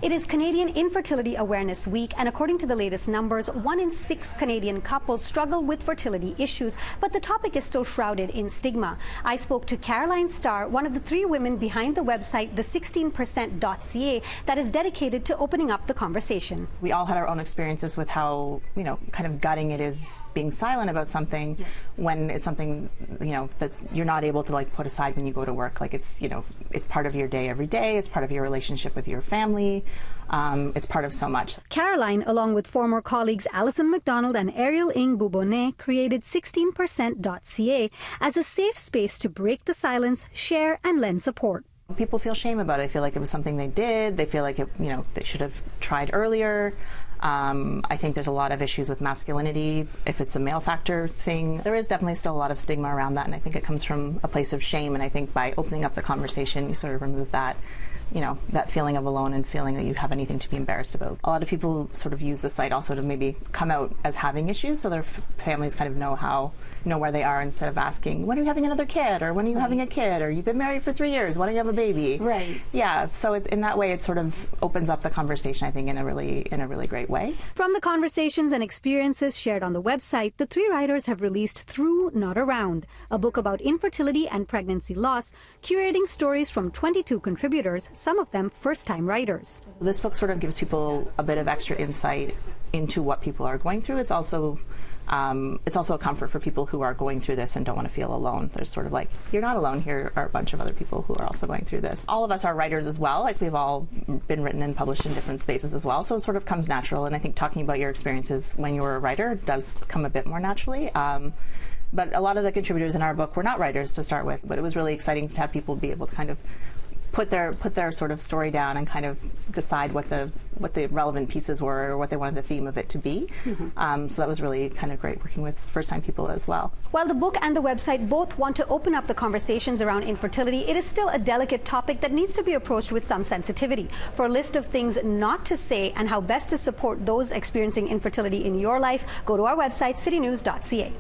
It is Canadian Infertility Awareness Week, and according to the latest numbers, 1 in 6 Canadian couples struggle with fertility issues, but the topic is still shrouded in stigma. I spoke to Caroline Starr, one of the 3 women behind the website, the 16%.ca, that is dedicated to opening up the conversation. We all had our own experiences with how, kind of gutting it is being silent about something. Yes. When it's something, that's you're not able to put aside when you go to work. It's part of your day every day. It's part of your relationship with your family. It's part of so much. Caroline, along with former colleagues Alison McDonald and Ariel Ng Boubonet, created 16%.ca as a safe space to break the silence, share, and lend support. People feel shame about it. They feel like it was something they did. They feel like they should have tried earlier. I think there's a lot of issues with masculinity. If it's a male factor thing, there is definitely still a lot of stigma around that, and I think it comes from a place of shame. And I think by opening up the conversation, you sort of remove that, that feeling of alone and feeling that you have anything to be embarrassed about. A lot of people sort of use the site also to maybe come out as having issues, so their families kind of know where they are, instead of asking, when are you having another kid, or when are you having a kid, or you've been married for 3 years, why don't you have a baby? Right. Yeah. So in that way, it sort of opens up the conversation, I think, in a really great way. From the conversations and experiences shared on the website, the 3 writers have released Through, Not Around, a book about infertility and pregnancy loss, curating stories from 22 contributors, some of them first-time writers. This book sort of gives people a bit of extra insight into what people are going through. It's also a comfort for people who are going through this and don't want to feel alone. There's sort of you're not alone. Here are a bunch of other people who are also going through this. All of us are writers as well. We've all been written and published in different spaces as well. So it sort of comes natural. And I think talking about your experiences when you were a writer does come a bit more naturally. But a lot of the contributors in our book were not writers to start with. But it was really exciting to have people be able to kind of put their sort of story down and kind of decide what the relevant pieces were, or what they wanted the theme of it to be. Mm-hmm. So that was really kind of great working with first-time people as well. While the book and the website both want to open up the conversations around infertility, it is still a delicate topic that needs to be approached with some sensitivity. For a list of things not to say and how best to support those experiencing infertility in your life, go to our website, citynews.ca.